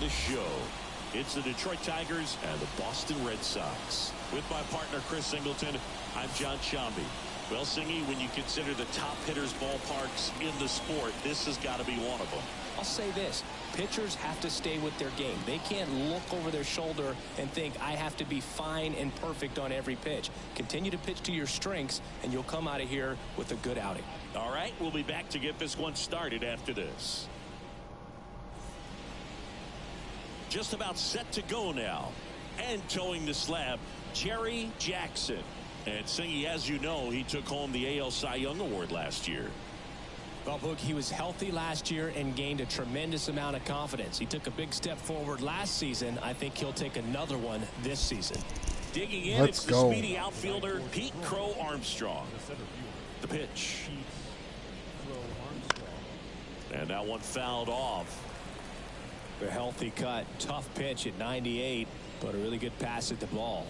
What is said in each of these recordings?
the show. It's the Detroit Tigers and the Boston Red Sox. With my partner Chris Singleton, I'm John Shambi. Well, Singy, when you consider the top hitters ballparks in the sport, this has got to be one of them. I'll say this. Pitchers have to stay with their game. They can't look over their shoulder and think, I have to be fine and perfect on every pitch. Continue to pitch to your strengths, and you'll come out of here with a good outing. All right, we'll be back to get this one started after this. Just about set to go now. And towing the slab, Jerry Jackson. And Singy, as you know, he took home the AL Cy Young Award last year. Well, Boog, he was healthy last year and gained a tremendous amount of confidence. He took a big step forward last season. I think he'll take another one this season. Digging in, it's the speedy outfielder, Pete Crow Armstrong. The pitch. And that one fouled off. A healthy cut. Tough pitch at 98, but a really good pass at the ball.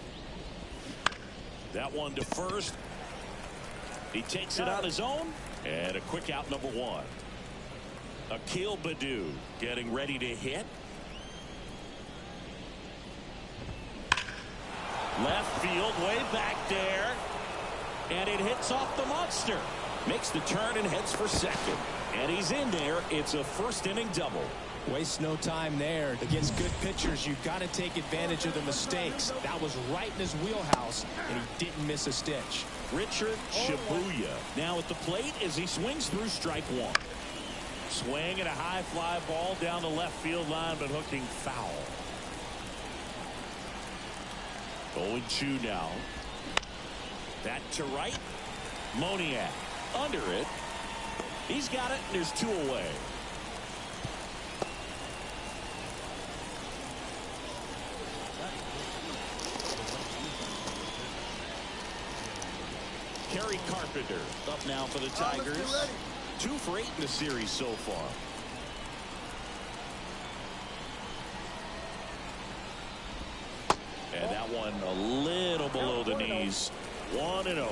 That one to first. He takes it on his own. And a quick out, number one. Akil Baddoo getting ready to hit. Left field, way back there. And it hits off the monster. Makes the turn and heads for second. And he's in there. It's a first inning double. Waste no time there. Against good pitchers, you've got to take advantage of the mistakes. That was right in his wheelhouse, and he didn't miss a stitch. Richard Shibuya now at the plate as he swings through strike one. Swing and a high fly ball down the left field line, but hooking foul. 0-2 now. That to right. Moniak under it. He's got it, and there's two away. Kerry Carpenter up now for the Tigers. 2 for 8 in the series so far. And that one a little below the knees. 1-0.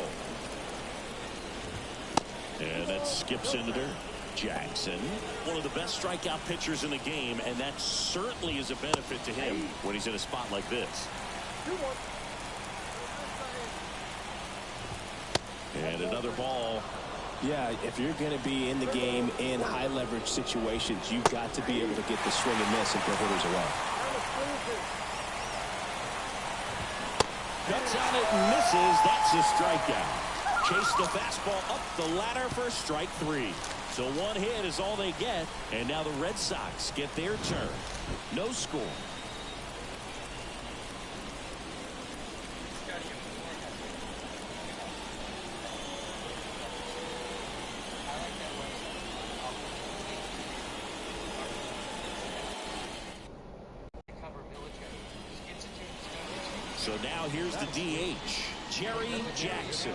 And that skips into there. Jackson, one of the best strikeout pitchers in the game, and that certainly is a benefit to him when he's in a spot like this. And another ball. Yeah, if you're going to be in the game in high leverage situations, you've got to be able to get the swing and miss and put hitters away. Cuts on it and misses. That's a strikeout. Chase the fastball up the ladder for strike 3. So one hit is all they get. And now the Red Sox get their turn. No score. So now here's the DH, Jerry Jackson.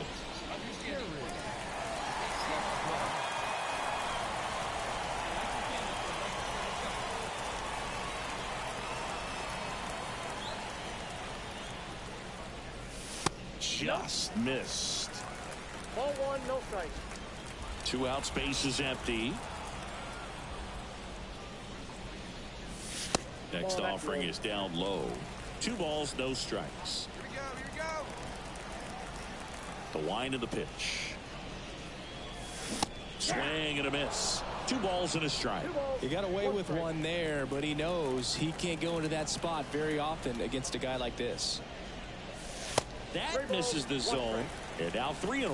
Just missed. Ball 1, no strikes. 2 outs, base is empty. Next offering is down low. 2 balls, no strikes. Here we go. The wind of the pitch. Swing and a miss. 2 balls and a strike. He got away with one there, but he knows he can't go into that spot very often against a guy like this. That misses the zone. And now 3-1.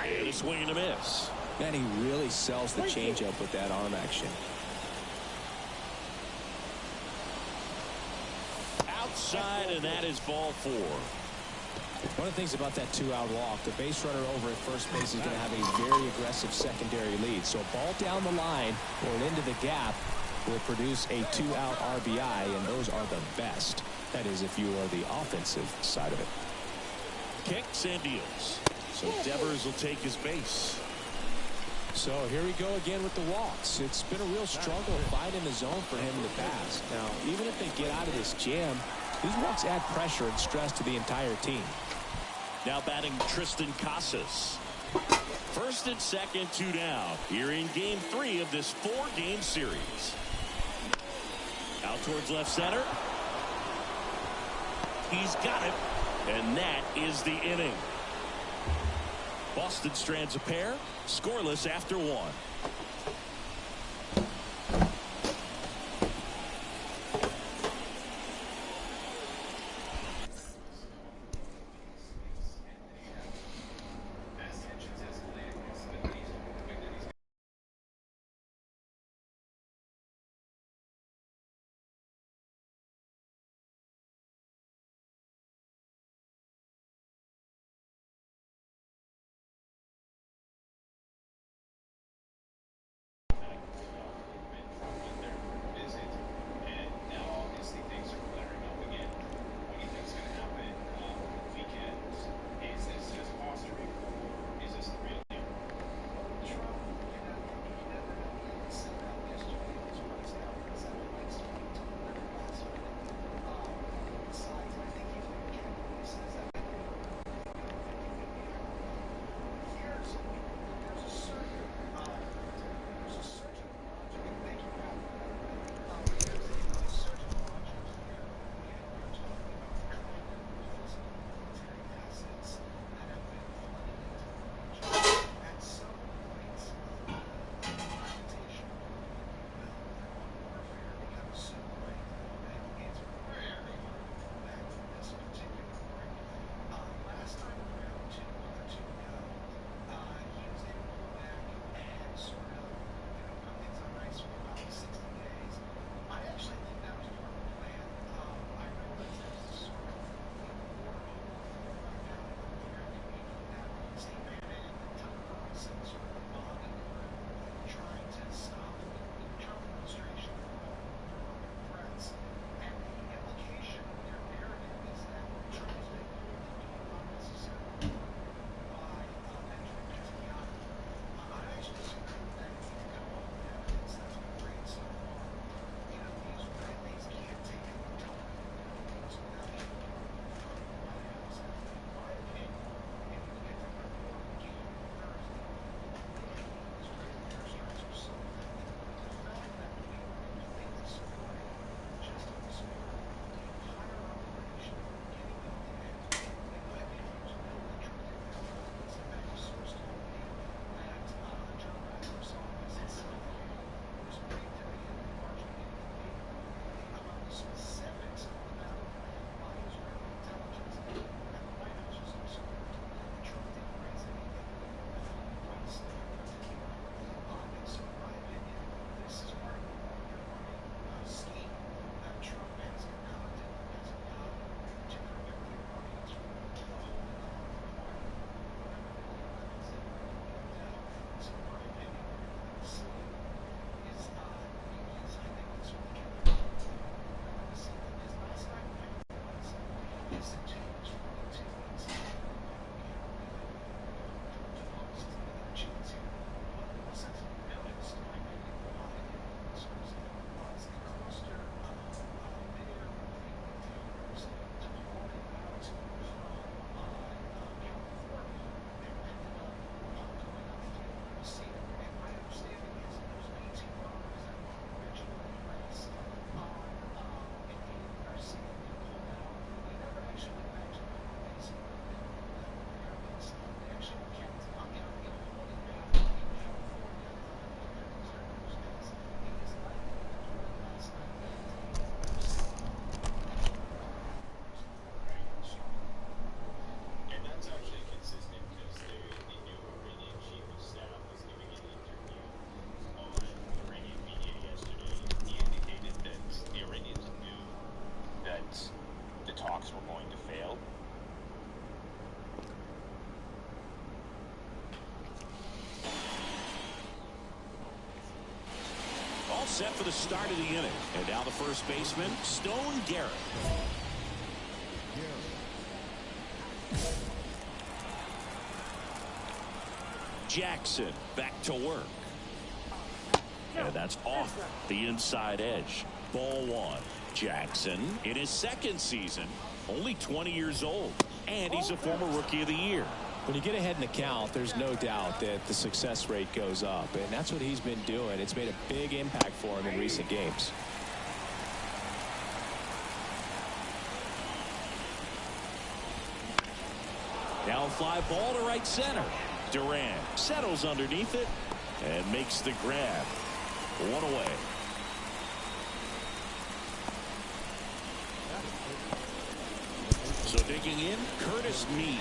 And a swing and a miss. Man, he really sells the changeup with that arm action. Outside, and that is ball 4. One of the things about that 2-out walk, the base runner over at first base is going to have a very aggressive secondary lead. So a ball down the line or into the gap will produce a 2-out RBI, and those are the best. That is, if you are the offensive side of it. Kicks and deals. So Devers will take his base. So here we go again with the walks. It's been a real struggle finding the zone for him in the past. Now, even if they get out of this jam, these walks add pressure and stress to the entire team. Now batting Tristan Casas. First and second, 2 down. Here in game 3 of this 4-game series. Out towards left center. He's got it. And that is the inning. Boston strands a pair. Scoreless after 1. Set for the start of the inning. And now the first baseman, Stone Garrett. Jackson back to work. And that's off the inside edge. Ball 1. Jackson in his second season, only 20 years old. And he's a former Rookie of the Year. When you get ahead in the count, there's no doubt that the success rate goes up, and that's what he's been doing. It's made a big impact for him in recent games. Down fly ball to right center. Durant settles underneath it and makes the grab. One away. So digging in, Curtis Meade.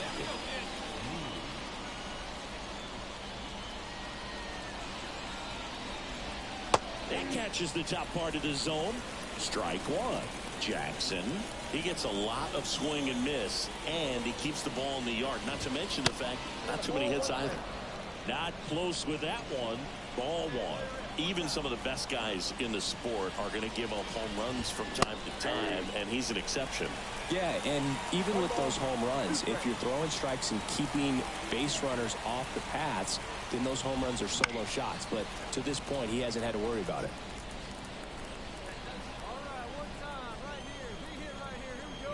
And catches the top part of the zone. Strike one. Jackson. He gets a lot of swing and miss, and he keeps the ball in the yard. Not to mention the fact, not too many hits either. Not close with that one. Ball one. Even some of the best guys in the sport are going to give up home runs from time to time, and he's an exception. Yeah, and even with those home runs, if you're throwing strikes and keeping base runners off the paths, then those home runs are solo shots. But to this point, he hasn't had to worry about it. All right, one time, right here. Big hit right here. Here we go.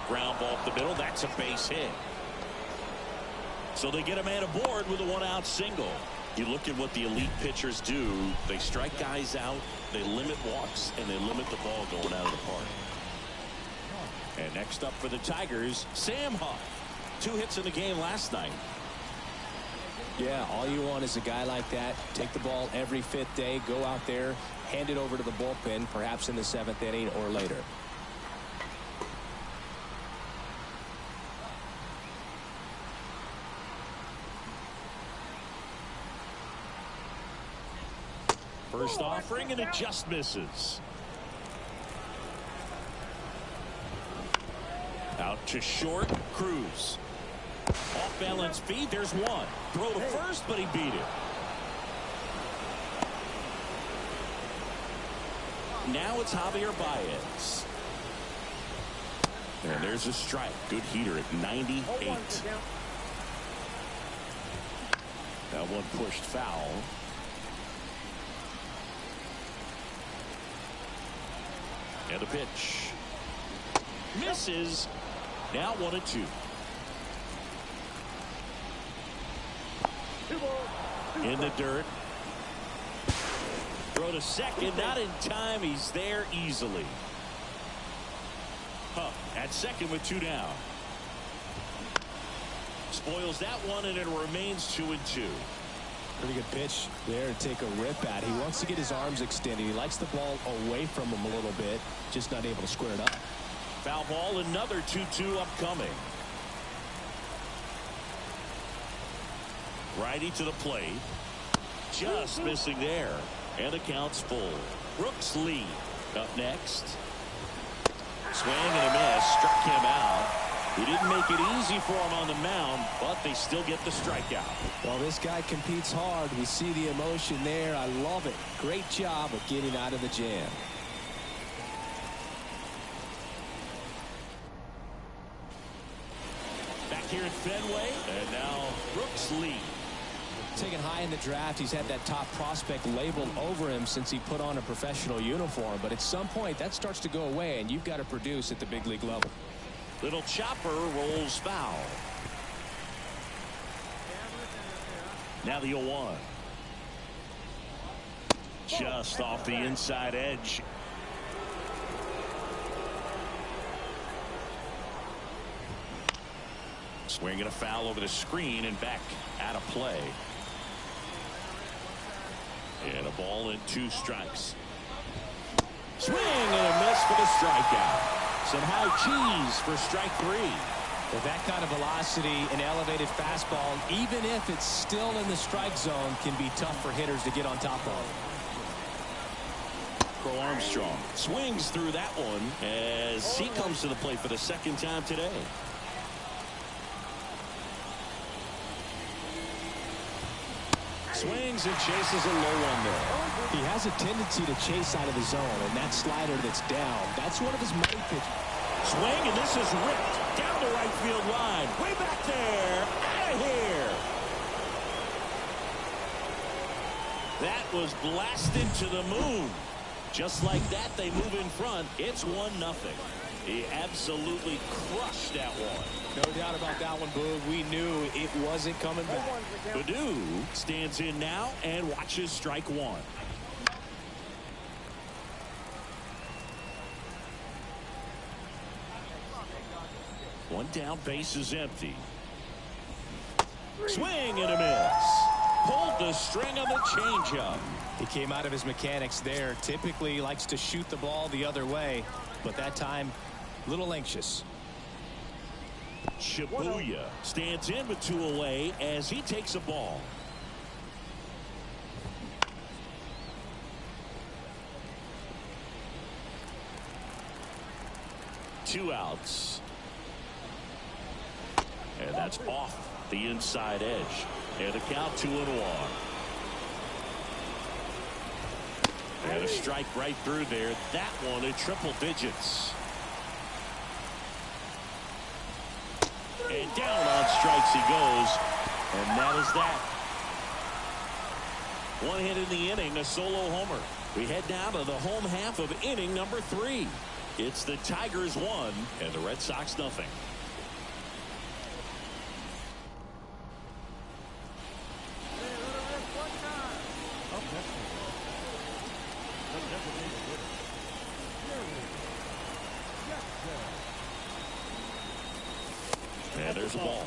Ground ball up the middle. That's a base hit. So they get a man aboard with a one-out single. You look at what the elite pitchers do. They strike guys out, they limit walks, and they limit the ball going out of the park. And next up for the Tigers, Sam Huff. 2 hits in the game last night. Yeah, all you want is a guy like that. Take the ball every 5th day, go out there, hand it over to the bullpen, perhaps in the 7th inning or later. First offering, and it just misses. Out to short, Cruz. Off balance feed, there's one. Throw to first, but he beat it. Now it's Javier Baez. And there's a strike. Good heater at 98. That one pushed foul. And the pitch. Misses. Now 1-2. In the dirt. Throw to second. Not in time. He's there easily. At second with 2 down. Spoils that one, and it remains 2-2. Pretty good pitch there to take a rip at. He wants to get his arms extended. He likes the ball away from him a little bit, just not able to square it up. Foul ball, another 2-2 upcoming. Righty to the plate. Just missing there. And the count's full. Brooks Lee up next. Swing and a miss. Struck him out. He didn't make it easy for him on the mound, but they still get the strikeout. Well, this guy competes hard. We see the emotion there. I love it. Great job of getting out of the jam. Back here at Fenway, and now Brooks Lee. Taken high in the draft, he's had that top prospect labeled over him since he put on a professional uniform. But at some point, that starts to go away, and you've got to produce at the big league level. Little chopper rolls foul. Now the 0-1. Just off the inside edge. Swinging a foul over the screen and back out of play. And a ball and 2 strikes. Swing and a miss for the strikeout. Some high cheese for strike 3. With that kind of velocity, an elevated fastball, even if it's still in the strike zone, can be tough for hitters to get on top of. Crow Armstrong swings through that one as he comes to the plate for the 2nd time today. Swings and chases a low one there. He has a tendency to chase out of the zone, and that slider that's down, that's one of his money pitches. Swing, and this is ripped down the right field line. Way back there. Out of here. That was blasted to the moon. Just like that, they move in front. It's 1-0. He absolutely crushed that one. No doubt about that one, Boog. We knew it wasn't coming back. Gooo stands in now and watches strike one. One down, base is empty. Swing and a miss. Pulled the string on the changeup. He came out of his mechanics there. Typically likes to shoot the ball the other way, but that time a little anxious. Shibuya stands in with 2 away as he takes a ball. Two outs. And that's off the inside edge. And the count 2-1. And a strike right through there. That one in triple digits. And down on strikes he goes. And that is that. One hit in the inning, a solo homer. We head down to the home half of inning number 3. It's the Tigers 1 and the Red Sox nothing. And there's a ball.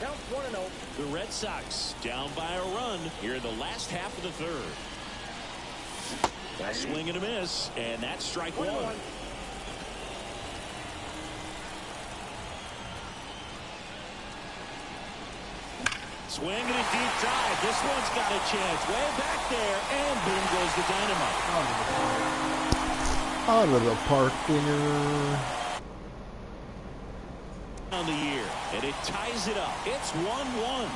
Count 1-0. The Red Sox down by a run here in the last half of the third. A swing and a miss, and that's strike one. Swing and a deep drive. This one's got a chance. Way back there, and boom goes the dynamite. Out of the park, winner. On the year, and it ties it up. It's 1-1.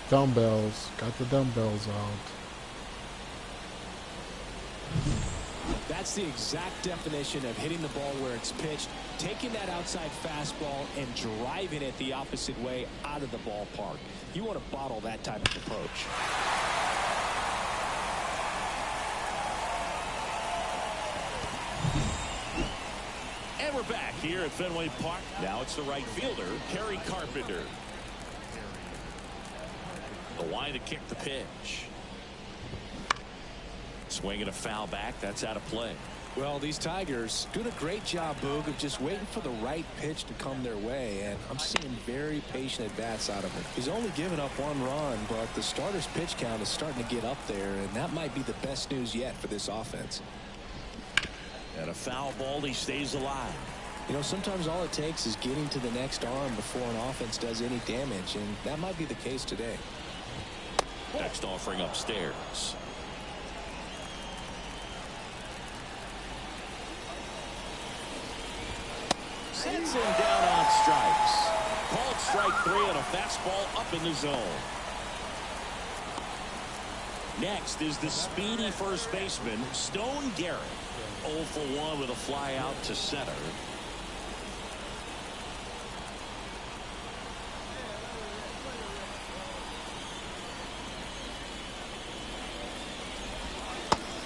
Dumbbells. Got the dumbbells out. That's the exact definition of hitting the ball where it's pitched, taking that outside fastball and driving it the opposite way out of the ballpark. You want to bottle that type of approach. And we're back here at Fenway Park. Now it's the right fielder, Kerry Carpenter. The line to kick the pitch. Swinging a foul back. That's out of play. Well, these Tigers doing a great job, Boog, of just waiting for the right pitch to come their way, and I'm seeing very patient at-bats out of him. He's only given up 1 run, but the starter's pitch count is starting to get up there, and that might be the best news yet for this offense. And a foul ball, he stays alive. You know, sometimes all it takes is getting to the next arm before an offense does any damage, and that might be the case today. Next offering upstairs. Sends him down on strikes. Called strike 3 on a fastball up in the zone. Next is the speedy first baseman, Stone Garrett. 0 for 1 with a fly out to center.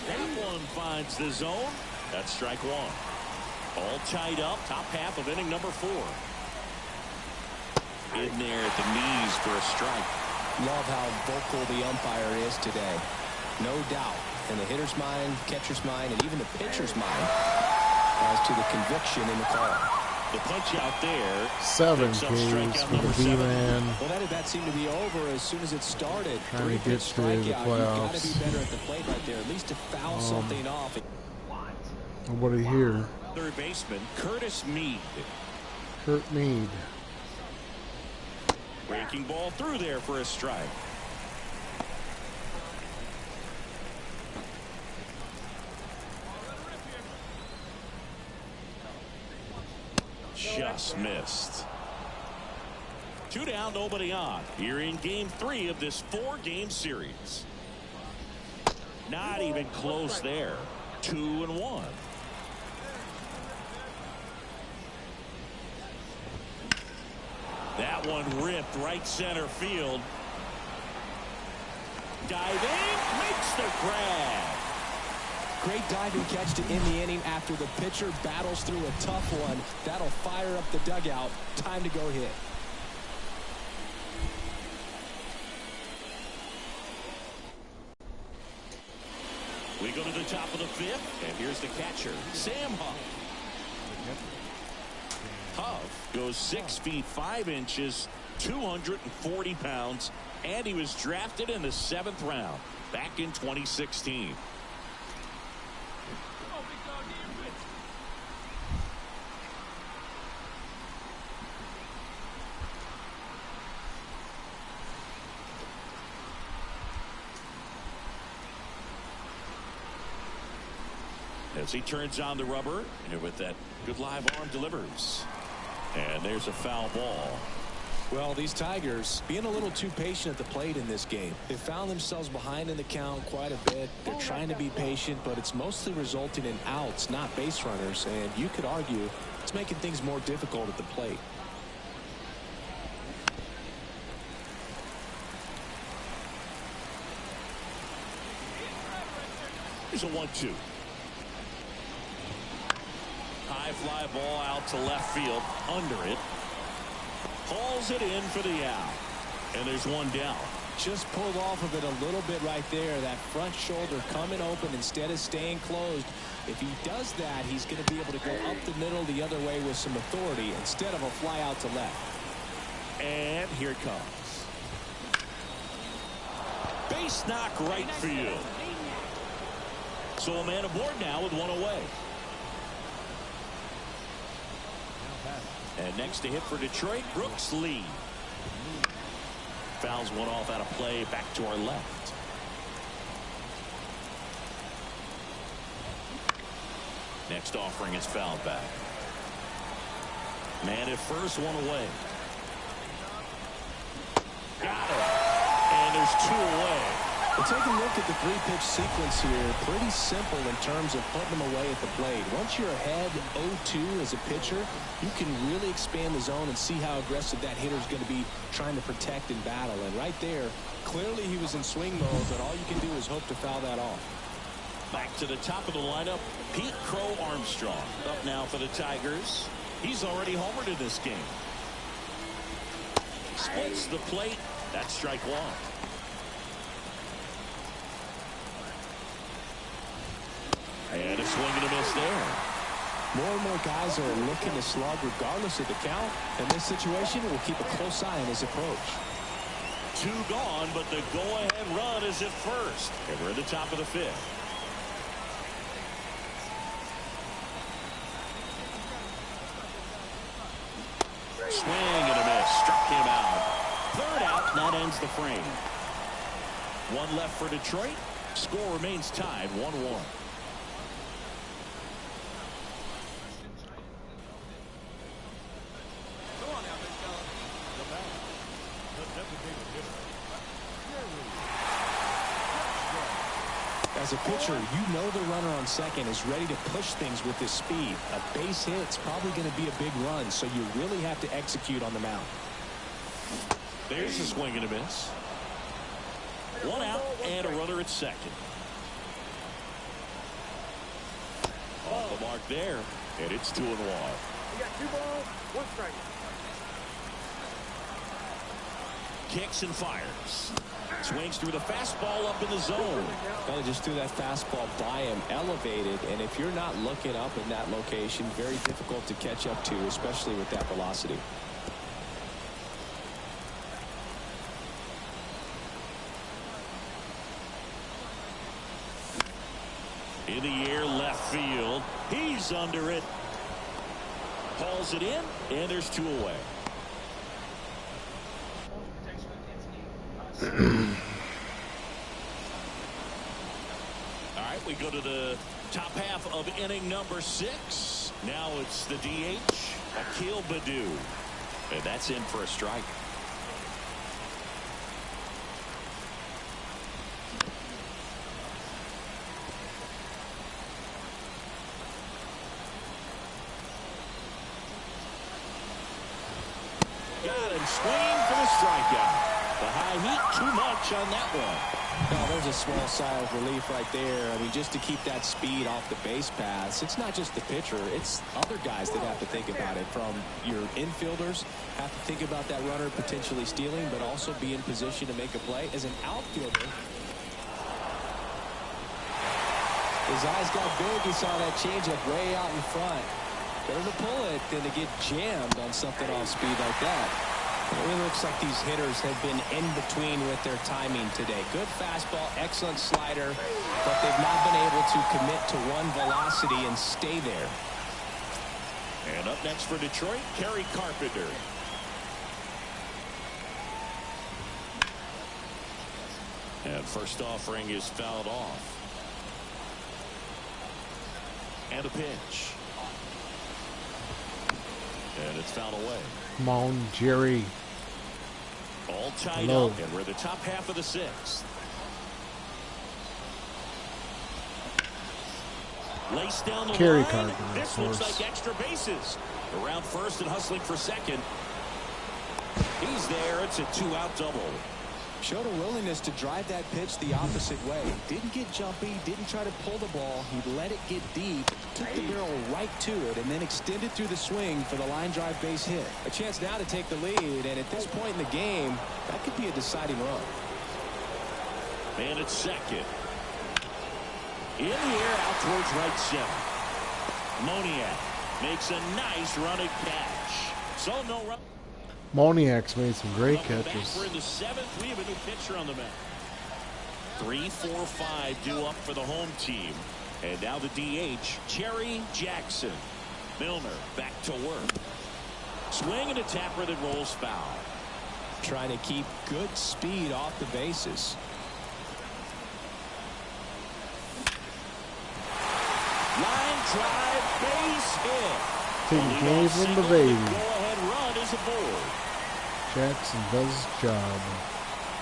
That one finds the zone. That's strike 1. All tied up, top half of inning number 4. In there at the knees for a strike. Love how vocal the umpire is today. No doubt. In the hitter's mind, catcher's mind, and even the pitcher's mind as to the conviction in the call. The punch out there. 7 Ks for the B-man. Well, that at-bat seemed to be over as soon as it started. Trying to get to the strikeout. You've got to playoffs. be better at the plate right there, at least to foul something off. Nobody here. Third baseman, Curtis Mead. Kurt Mead. Breaking ball through there for a strike. just missed. 2 down, nobody on. Here in game 3 of this 4-game series. Not even close there. 2-1. That one ripped right center field. Diving, makes the grab. Great diving catch to end the inning after the pitcher battles through a tough one. That'll fire up the dugout. Time to go hit. We go to the top of the 5th, and here's the catcher, Sam Huff. Huff goes 6 feet 5 inches, 240 pounds, and he was drafted in the 7th round back in 2016. As he turns on the rubber, and with that good live arm delivers. And there's a foul ball. Well, these Tigers being a little too patient at the plate in this game. They found themselves behind in the count quite a bit. They're trying to be patient, but it's mostly resulting in outs, not base runners. And you could argue it's making things more difficult at the plate. Here's a 1-2. High fly ball out to left field, under it. Hauls it in for the out. And there's one down. Just pulled off of it a little bit right there. That front shoulder coming open instead of staying closed. If he does that, he's going to be able to go up the middle the other way with some authority instead of a fly out to left. And here it comes. Base knock right field. So a man aboard now with one away. And next to hit for Detroit, Brooks Lee. Fouls one off out of play, back to our left. Next offering is fouled back. Man at first, one away. Got it. And there's 2 away. Well, take a look at the 3-pitch sequence here. Pretty simple in terms of putting them away at the plate. Once you're ahead 0-2 as a pitcher, you can really expand the zone and see how aggressive that hitter is going to be trying to protect and battle. And right there, clearly he was in swing mode, but all you can do is hope to foul that off. Back to the top of the lineup, Pete Crow Armstrong. Up now for the Tigers. He's already homered in this game. Splits the plate. That's strike 1. And a swing and a miss there. More and more guys are looking to slug regardless of the count. In this situation, we'll keep a close eye on his approach. 2 gone, but the go-ahead run is at first. And we're at the top of the 5th. Swing and a miss. Struck him out. 3rd out, and that ends the frame. 1 left for Detroit. Score remains tied 1-1. As a pitcher, you know the runner on second is ready to push things with his speed. A base hit's probably going to be a big run, so you really have to execute on the mound. There's a swing and a miss. 1 out and a runner at second. Off the mark there, and it's 2-1. We got 2 balls, 1 strike. Kicks and fires. Swings through the fastball up in the zone. Well, just threw that fastball by him, elevated, and if you're not looking up in that location, very difficult to catch up to, especially with that velocity. In the air, left field. He's under it. Hauls it in, and there's 2 away. All right, we go to the top half of inning number 6. Now it's the DH, Akil Baddoo. And that's in for a strike. Got him swinging for the strikeout. The high heat, too much on that one. Oh, there's a small sigh of relief right there. I mean, just to keep that speed off the base paths. It's not just the pitcher. It's other guys that have to think about it. From your infielders, have to think about that runner potentially stealing, but also be in position to make a play. As an outfielder, his eyes got big. He saw that changeup way out in front. Better to pull it than to get jammed on something off speed like that. It really looks like these hitters have been in between with their timing today. Good fastball, excellent slider, but they've not been able to commit to one velocity and stay there. And up next for Detroit, Kerry Carpenter. And first offering is fouled off. And a pitch. And it's fouled away. Come on, Jerry. All tied Hello. up, and we're the top half of the sixth. Lace down the Kerry line. Carpenter, of This looks course. like extra bases. Around first and hustling for second. He's there. It's a two-out double. Showed a willingness to drive that pitch the opposite way. Didn't get jumpy, didn't try to pull the ball. He let it get deep, took the barrel right to it, and then extended through the swing for the line drive base hit. A chance now to take the lead, and at this point in the game, that could be a deciding run. And it's second. In the air, out towards right center. Moniak makes a nice running catch. So no run. Moniak's made some great Welcome back. catches. We're in the seventh. We have a new pitcher on the mound. 3, 4, 5 due up for the home team. And now the DH, Cherry Jackson. Milner back to work. Swing and a tapper that rolls foul. Trying to keep good speed off the bases. Line drive, base hit. Taking game from the baby. Go-ahead run is aboard. Jackson does his job.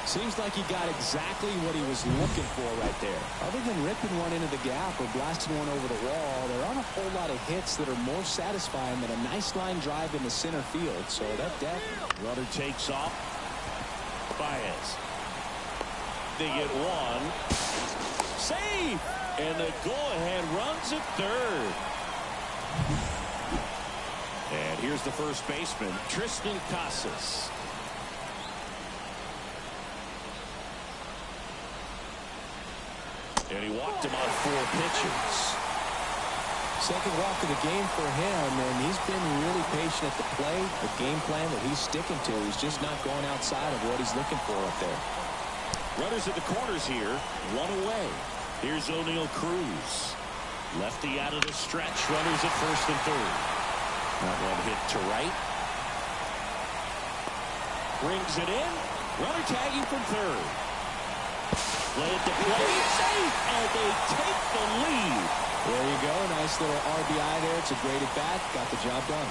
Seems like he got exactly what he was looking for right there. Other than ripping one into the gap or blasting one over the wall, there aren't a whole lot of hits that are more satisfying than a nice line drive into center field. So that definitely. Runner takes off. Baez. They get one. Save! And the go-ahead runs at third. And here's the first baseman, Tristan Casas. And he walked him on 4 pitches. Second walk of the game for him, and he's been really patient at the plate. The game plan that he's sticking to. He's just not going outside of what he's looking for up there. Runners at the corners here, 1 away. Here's O'Neal Cruz. Lefty out of the stretch. Runners at first and third. That one hit to right. Brings it in. Runner tagging from third. Play at the plate. Safe. And they take the lead. There you go. Nice little RBI there. It's a great at bat. Got the job done.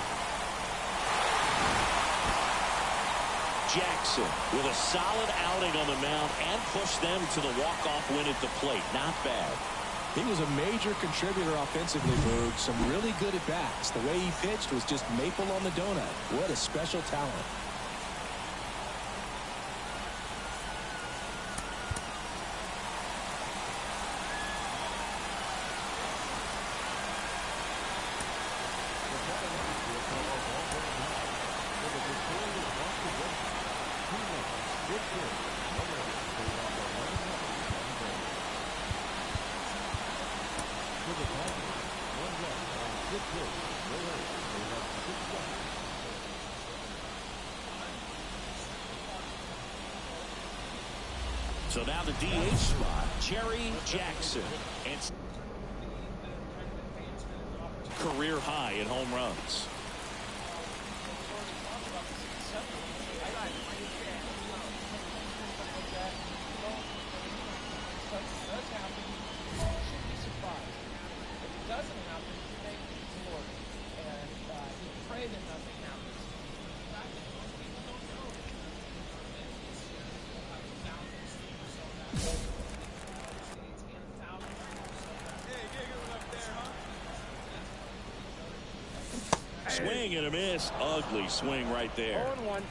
Jackson with a solid outing on the mound and pushed them to the walk-off win at the plate. Not bad. He was a major contributor offensively, Boog. Some really good at bats. The way he pitched was just maple on the donut. What a special talent. So now the DH spot, Cherry Jackson. And career high in home runs. Doesn't happen, thank the Lord. And he prayed in the Swing and a miss. Ugly swing right there. 0-1.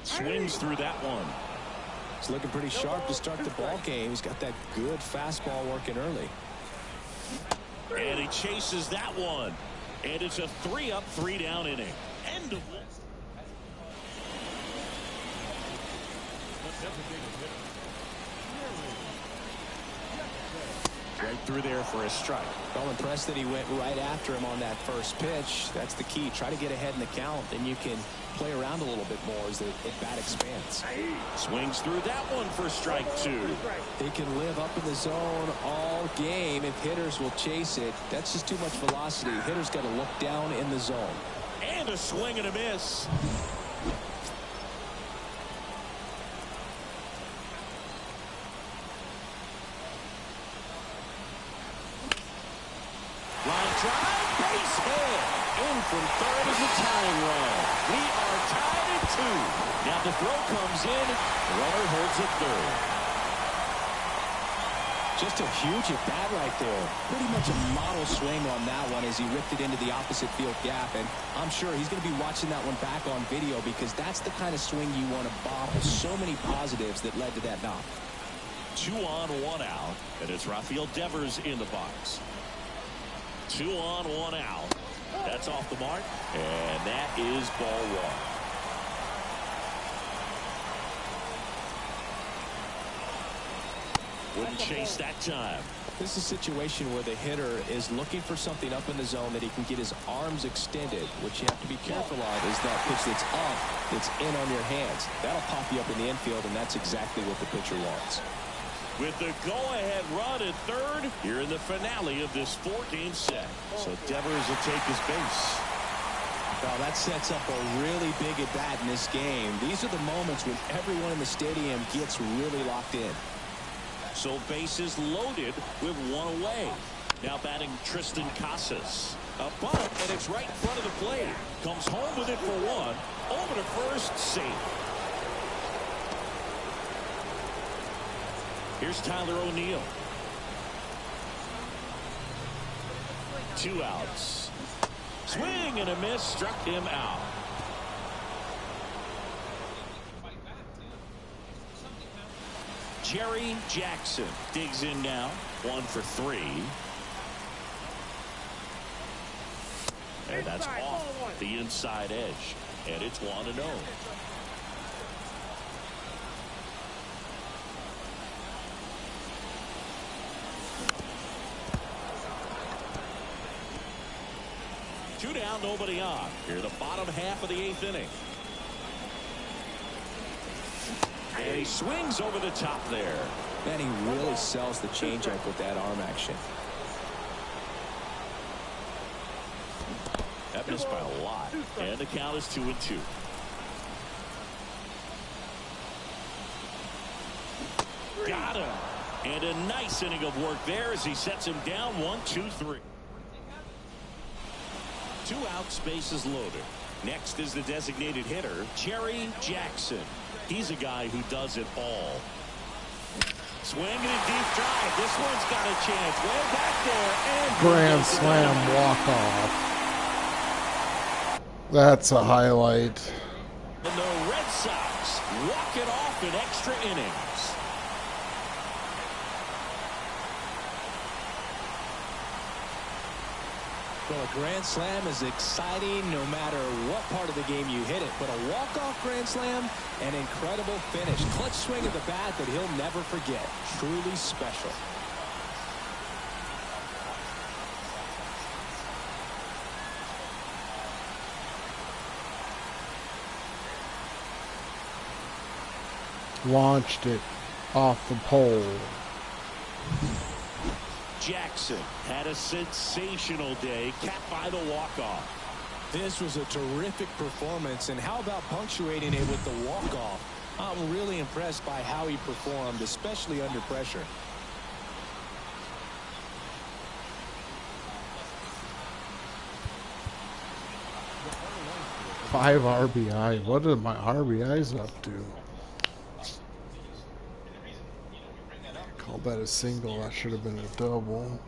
Swings through that one. He's looking pretty sharp to start the ball game. He's got that good fastball working early. And he chases that one. And it's a 3-up, 3-down inning. End of one. Right through there for a strike. Well, impressed that he went right after him on that first pitch. That's the key. Try to get ahead in the count, then you can play around a little bit more as the at-bat expands. Swings through that one for strike 2. He can live up in the zone all game if hitters will chase it. That's just too much velocity. Hitters got to look down in the zone. And a swing and a miss. Line drive, base hit. In from third is the tying run. We are tied at 2. Now the throw comes in. Runner holds at third. Just a huge at bat right there. Pretty much a model swing on that one as he ripped it into the opposite field gap. And I'm sure he's going to be watching that one back on video because that's the kind of swing you want to bottle. So many positives that led to that knock. 2 on, 1 out. And it's Rafael Devers in the box. 2 on, 1 out. That's off the mark. And that is ball 1. Wouldn't chase that time. This is a situation where the hitter is looking for something up in the zone that he can get his arms extended. What you have to be careful of is that pitch that's up, that's in on your hands. That'll pop you up in the infield, and that's exactly what the pitcher wants. With the go-ahead run at third, here in the finale of this 4-game set. So Devers will take his base. Well, that sets up a really big at-bat in this game. These are the moments when everyone in the stadium gets really locked in. So bases loaded with 1 away. Now batting Tristan Casas. A bunt, and it's right in front of the plate. Comes home with it for 1. Over to first, safe. Here's Tyler O'Neill. 2 outs. Swing and a miss, struck him out. Jerry Jackson digs in now. 1 for 3. And that's off the inside edge. And it's 1-0. Two down, nobody on. Here, the bottom half of the 8th inning. And he swings over the top there. Man, he really sells the changeup with that arm action. That missed by a lot. And the count is 2-2. Got him. And a nice inning of work there as he sets him down. 1-2-3. 2 outs, bases loaded. Next is the designated hitter, Jerry Jackson. He's a guy who does it all. Swinging a deep drive. This one's got a chance. Way back there. And Grand slam walk-off. That's a highlight. And the Red Sox walk it off in extra innings. Well, a grand slam is exciting no matter what part of the game you hit it. But a walk-off grand slam, an incredible finish. Clutch swing of the bat that he'll never forget. Truly special. Launched it off the pole. Jackson had a sensational day, capped by the walk-off. This was a terrific performance, and how about punctuating it with the walk-off? I'm really impressed by how he performed, especially under pressure. Five RBI. What are my RBIs up to? Call that a single. That should have been a double.